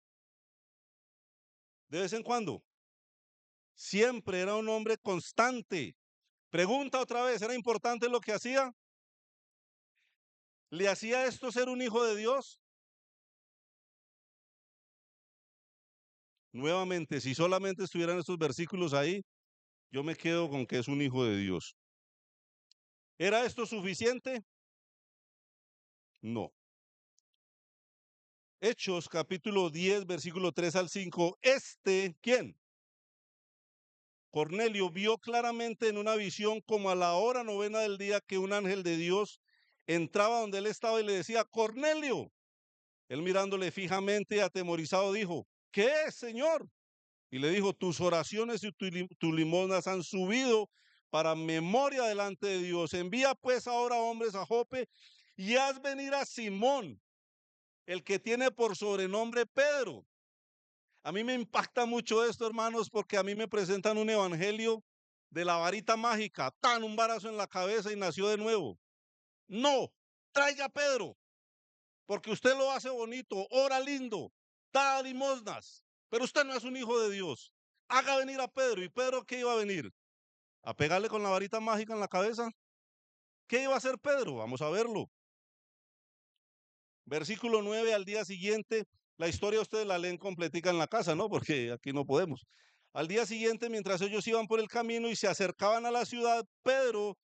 De vez en cuando. Siempre era un hombre constante. Pregunta otra vez, ¿era importante lo que hacía? ¿Le hacía esto ser un hijo de Dios? Nuevamente, si solamente estuvieran estos versículos ahí, yo me quedo con que es un hijo de Dios. ¿Era esto suficiente? No. Hechos capítulo 10, versículo 3 al 5. ¿Quién? Cornelio vio claramente en una visión como a la hora novena del día que un ángel de Dios entraba donde él estaba y le decía, Cornelio. Él mirándole fijamente, atemorizado, dijo, ¿qué es, Señor? Y le dijo, tus oraciones y tus limosnas han subido para memoria delante de Dios. Envía pues ahora hombres a Jope y haz venir a Simón, el que tiene por sobrenombre Pedro. A mí me impacta mucho esto, hermanos, porque a mí me presentan un evangelio de la varita mágica, tan un barazo en la cabeza y nació de nuevo. No, traiga a Pedro, porque usted lo hace bonito, ora lindo, da limosnas, pero usted no es un hijo de Dios. Haga venir a Pedro. ¿Y Pedro qué iba a venir? ¿A pegarle con la varita mágica en la cabeza? ¿Qué iba a hacer Pedro? Vamos a verlo. Versículo 9, al día siguiente, la historia ustedes la leen completica en la casa, ¿no? Porque aquí no podemos. Al día siguiente, mientras ellos iban por el camino y se acercaban a la ciudad, Pedro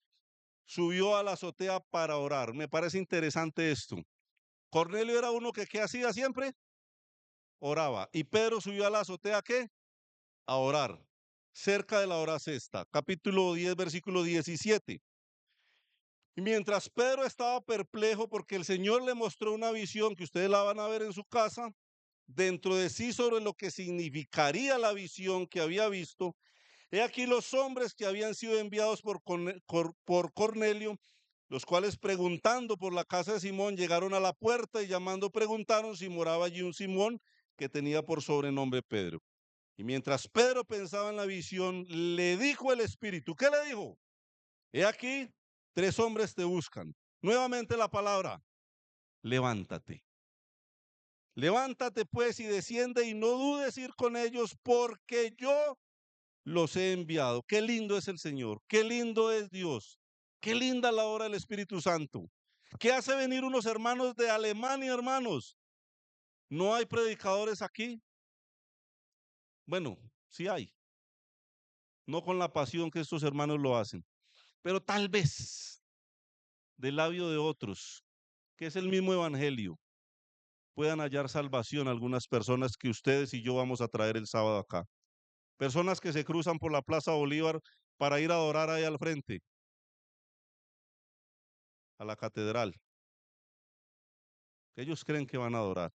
subió a la azotea para orar. Me parece interesante esto. Cornelio era uno que ¿qué hacía siempre? Oraba. Y Pedro subió a la azotea ¿qué? A orar. Cerca de la hora sexta. Capítulo 10, versículo 17. Y mientras Pedro estaba perplejo porque el Señor le mostró una visión que ustedes la van a ver en su casa, dentro de sí sobre lo que significaría la visión que había visto, He aquí los hombres que habían sido enviados por Cornelio, los cuales preguntando por la casa de Simón llegaron a la puerta y llamando preguntaron si moraba allí un Simón que tenía por sobrenombre Pedro. Y mientras Pedro pensaba en la visión, le dijo el Espíritu, ¿qué le dijo? He aquí, 3 hombres te buscan. Nuevamente la palabra, levántate. Levántate pues y desciende y no dudes ir con ellos porque yo los he enviado. Qué lindo es el Señor, qué lindo es Dios, qué linda la obra del Espíritu Santo. ¿Qué hace venir unos hermanos de Alemania, hermanos? ¿No hay predicadores aquí? Bueno, sí hay, no con la pasión que estos hermanos lo hacen, pero tal vez del labio de otros, que es el mismo evangelio, puedan hallar salvación algunas personas que ustedes y yo vamos a traer el sábado acá. Personas que se cruzan por la Plaza Bolívar para ir a adorar ahí al frente, a la catedral. Ellos creen que van a adorar.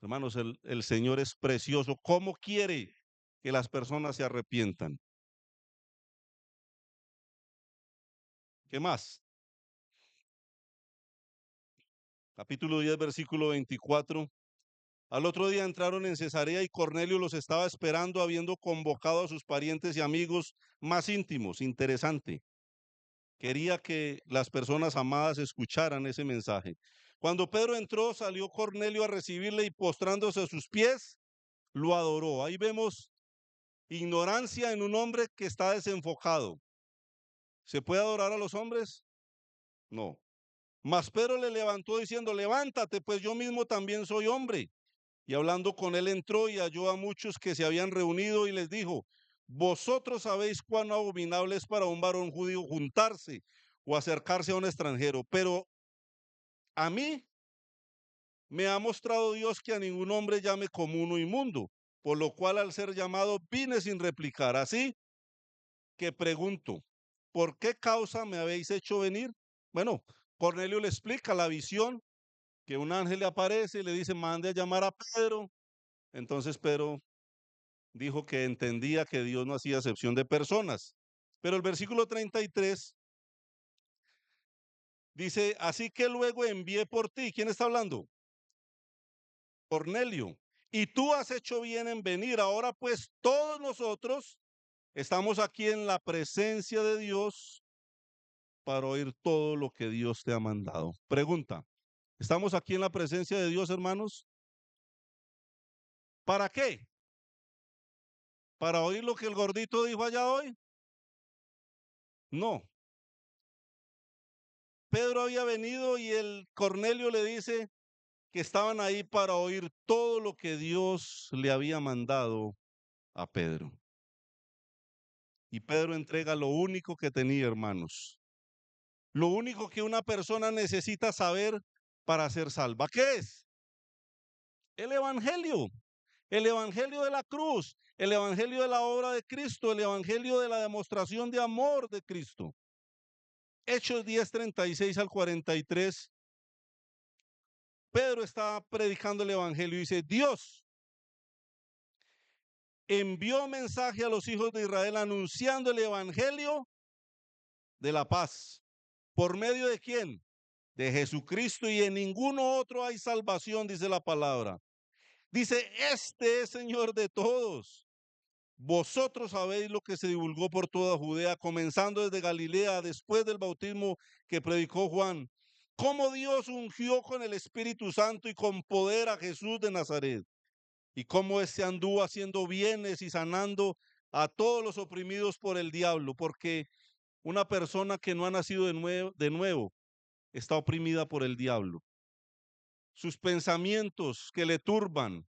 Hermanos, el Señor es precioso. ¿Cómo quiere que las personas se arrepientan? ¿Qué más? Capítulo 10, versículo 24. Al otro día entraron en Cesarea y Cornelio los estaba esperando, habiendo convocado a sus parientes y amigos más íntimos. Interesante. Quería que las personas amadas escucharan ese mensaje. Cuando Pedro entró, salió Cornelio a recibirle y postrándose a sus pies, lo adoró. Ahí vemos ignorancia en un hombre que está desenfocado. ¿Se puede adorar a los hombres? No. Mas Pedro le levantó diciendo, levántate, pues yo mismo también soy hombre. Y hablando con él entró y halló a muchos que se habían reunido y les dijo, vosotros sabéis cuán abominable es para un varón judío juntarse o acercarse a un extranjero, pero a mí me ha mostrado Dios que a ningún hombre llame común o inmundo, por lo cual al ser llamado vine sin replicar. Así que pregunto, ¿por qué causa me habéis hecho venir? Bueno, Cornelio le explica la visión, que un ángel le aparece y le dice, mande a llamar a Pedro. Entonces Pedro dijo que entendía que Dios no hacía excepción de personas. Pero el versículo 33 dice, así que luego envié por ti. ¿Quién está hablando? Cornelio. Y tú has hecho bien en venir. Ahora pues todos nosotros estamos aquí en la presencia de Dios para oír todo lo que Dios te ha mandado. Pregunta, ¿estamos aquí en la presencia de Dios, hermanos? ¿Para qué? ¿Para oír lo que el gordito dijo allá hoy? No. Pedro había venido y el Cornelio le dice que estaban ahí para oír todo lo que Dios le había mandado a Pedro. Y Pedro entrega lo único que tenía, hermanos. Lo único que una persona necesita saber para ser salva. ¿Qué es? El evangelio. El evangelio de la cruz, el evangelio de la obra de Cristo, el evangelio de la demostración de amor de Cristo. Hechos 10, 36 al 43. Pedro está predicando el evangelio y dice, Dios envió mensaje a los hijos de Israel anunciando el evangelio de la paz. ¿Por medio de quién? De Jesucristo, y en ninguno otro hay salvación, dice la palabra. Dice, este es Señor de todos. Vosotros sabéis lo que se divulgó por toda Judea, comenzando desde Galilea, después del bautismo que predicó Juan, cómo Dios ungió con el Espíritu Santo y con poder a Jesús de Nazaret, y cómo éste anduvo haciendo bienes y sanando a todos los oprimidos por el diablo, porque una persona que no ha nacido de nuevo está oprimida por el diablo. Sus pensamientos que le turban,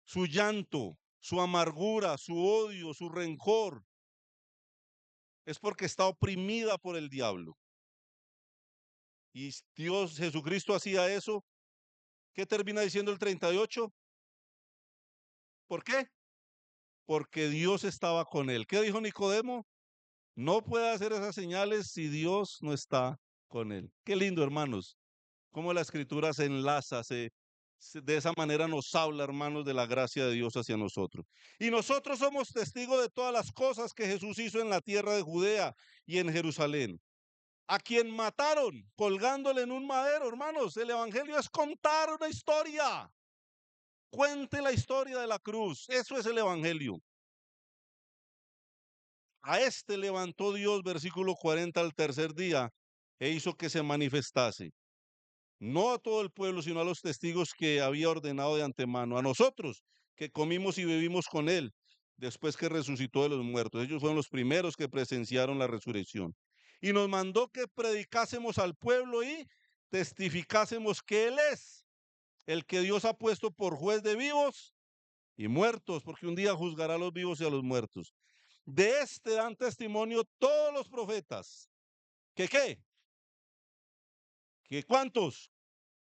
su llanto, su amargura, su odio, su rencor, es porque está oprimida por el diablo. Y Dios, Jesucristo hacía eso. ¿Qué termina diciendo el 38? ¿Por qué? Porque Dios estaba con él. ¿Qué dijo Nicodemo? No puede hacer esas señales si Dios no está con él. Qué lindo, hermanos, cómo la escritura se enlaza, De esa manera nos habla, hermanos, de la gracia de Dios hacia nosotros. Y nosotros somos testigos de todas las cosas que Jesús hizo en la tierra de Judea y en Jerusalén. A quien mataron colgándole en un madero, hermanos. El evangelio es contar una historia. Cuente la historia de la cruz. Eso es el evangelio. A este levantó Dios, versículo 40, al tercer día, e hizo que se manifestase. No a todo el pueblo, sino a los testigos que había ordenado de antemano, a nosotros que comimos y bebimos con él, después que resucitó de los muertos. Ellos fueron los primeros que presenciaron la resurrección. Y nos mandó que predicásemos al pueblo y testificásemos que él es el que Dios ha puesto por juez de vivos y muertos, porque un día juzgará a los vivos y a los muertos. De este dan testimonio todos los profetas. ¿Que qué? ¿Que cuántos?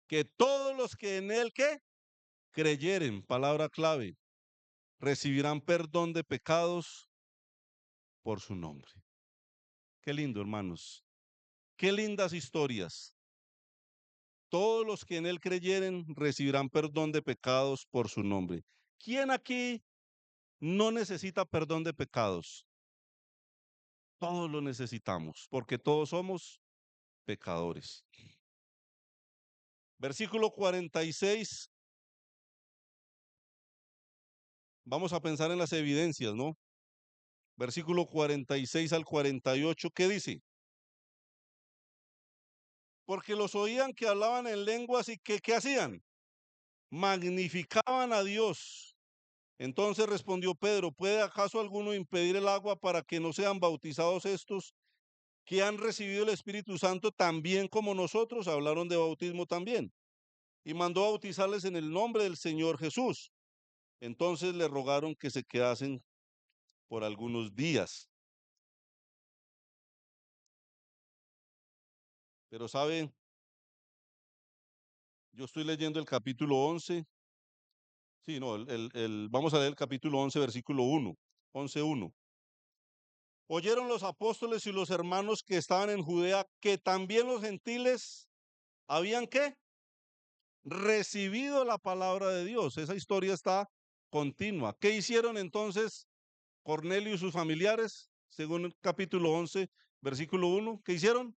Que todos los que en él, ¿qué? Creyeren, palabra clave, recibirán perdón de pecados por su nombre. Qué lindo, hermanos. Qué lindas historias. Todos los que en él creyeren recibirán perdón de pecados por su nombre. ¿Quién aquí no necesita perdón de pecados? Todos lo necesitamos, porque todos somos pecadores. Versículo 46. Vamos a pensar en las evidencias, ¿no? Versículo 46 al 48, ¿qué dice? Porque los oían que hablaban en lenguas y que, ¿qué hacían? Magnificaban a Dios. Entonces respondió Pedro, ¿puede acaso alguno impedir el agua para que no sean bautizados estos que han recibido el Espíritu Santo también como nosotros? Hablaron de bautismo también. Y mandó bautizarles en el nombre del Señor Jesús. Entonces le rogaron que se quedasen por algunos días. Pero sabe, yo estoy leyendo el capítulo 11. Sí, no, vamos a leer el capítulo 11, versículo 1, 11:1. Oyeron los apóstoles y los hermanos que estaban en Judea que también los gentiles habían, ¿qué? Recibido la palabra de Dios. Esa historia está continua. ¿Qué hicieron entonces Cornelio y sus familiares? Según el capítulo 11, versículo 1. ¿Qué hicieron?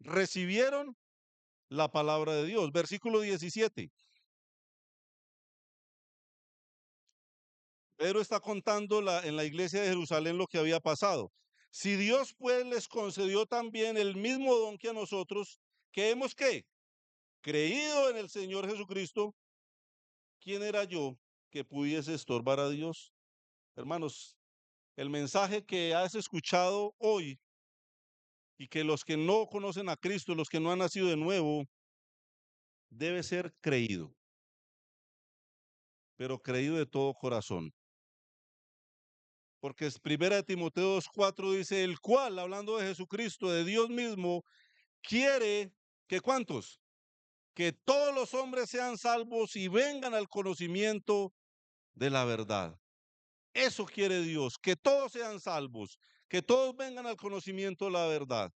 Recibieron la palabra de Dios. Versículo 17. Pedro está contando en la iglesia de Jerusalén lo que había pasado. Si Dios pues les concedió también el mismo don que a nosotros, que hemos, ¿qué? Creído en el Señor Jesucristo, ¿quién era yo que pudiese estorbar a Dios? Hermanos, el mensaje que has escuchado hoy y que los que no conocen a Cristo, los que no han nacido de nuevo, debe ser creído, pero creído de todo corazón. Porque es primera de Timoteo 2:4 dice, el cual, hablando de Jesucristo, de Dios mismo, quiere que ¿cuántos? Que todos los hombres sean salvos y vengan al conocimiento de la verdad. Eso quiere Dios, que todos sean salvos, que todos vengan al conocimiento de la verdad.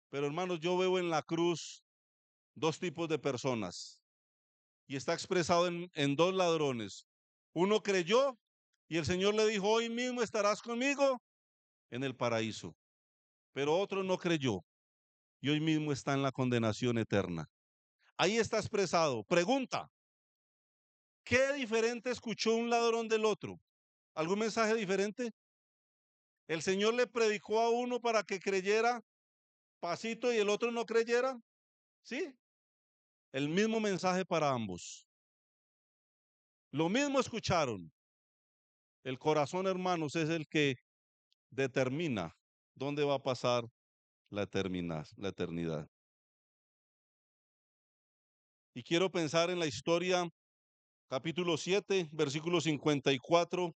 Pero hermanos, yo veo en la cruz dos tipos de personas y está expresado en dos ladrones. Uno creyó y el Señor le dijo, hoy mismo estarás conmigo en el paraíso. Pero otro no creyó y hoy mismo está en la condenación eterna. Ahí está expresado. Pregunta, ¿qué diferente escuchó un ladrón del otro? ¿Algún mensaje diferente? ¿El Señor le predicó a uno para que creyera pasito y el otro no creyera? ¿Sí? El mismo mensaje para ambos. Lo mismo escucharon. El corazón, hermanos, es el que determina dónde va a pasar la eternidad. Y quiero pensar en la historia, capítulo 7, versículos 54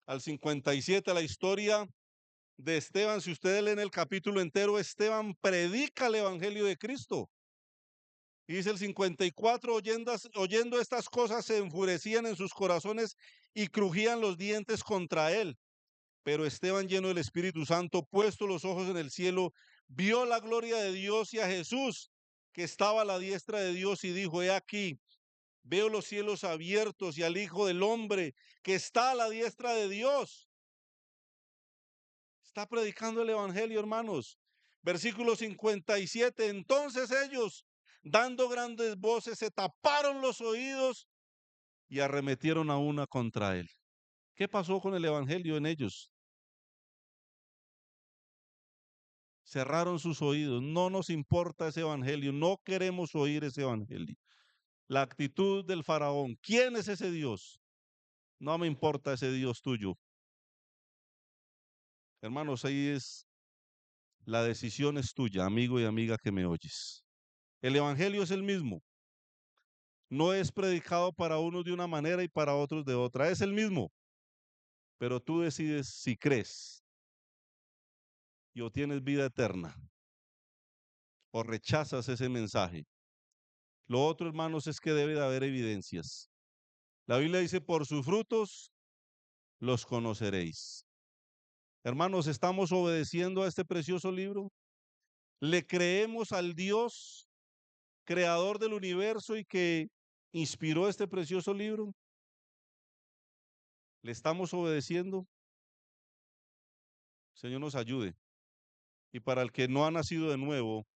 al 57, la historia de Esteban. Si ustedes leen el capítulo entero, Esteban predica el evangelio de Cristo. Y dice el 54, oyendo estas cosas se enfurecían en sus corazones y crujían los dientes contra él. Pero Esteban, lleno del Espíritu Santo, puesto los ojos en el cielo, vio la gloria de Dios y a Jesús que estaba a la diestra de Dios y dijo: he aquí, veo los cielos abiertos y al Hijo del Hombre que está a la diestra de Dios. Está predicando el evangelio, hermanos. Versículo 57. Entonces ellos, dando grandes voces, se taparon los oídos y arremetieron a una contra él. ¿Qué pasó con el evangelio en ellos? Cerraron sus oídos. No nos importa ese evangelio. No queremos oír ese evangelio. La actitud del faraón. ¿Quién es ese Dios? No me importa ese Dios tuyo. Hermanos, ahí es, la decisión es tuya, amigo y amiga que me oyes. El evangelio es el mismo. No es predicado para unos de una manera y para otros de otra. Es el mismo. Pero tú decides si crees y obtienes vida eterna o rechazas ese mensaje. Lo otro, hermanos, es que debe de haber evidencias. La Biblia dice: por sus frutos los conoceréis. Hermanos, ¿estamos obedeciendo a este precioso libro? ¿Le creemos al Dios creador del universo y que inspiró este precioso libro? ¿Le estamos obedeciendo? Señor nos ayude. Y para el que no ha nacido de nuevo,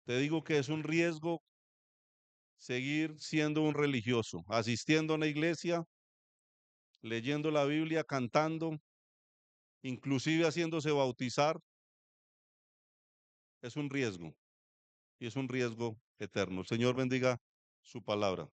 te digo que es un riesgo seguir siendo un religioso, asistiendo a una iglesia, leyendo la Biblia, cantando, inclusive haciéndose bautizar. Es un riesgo y es un riesgo eterno. El Señor bendiga su palabra.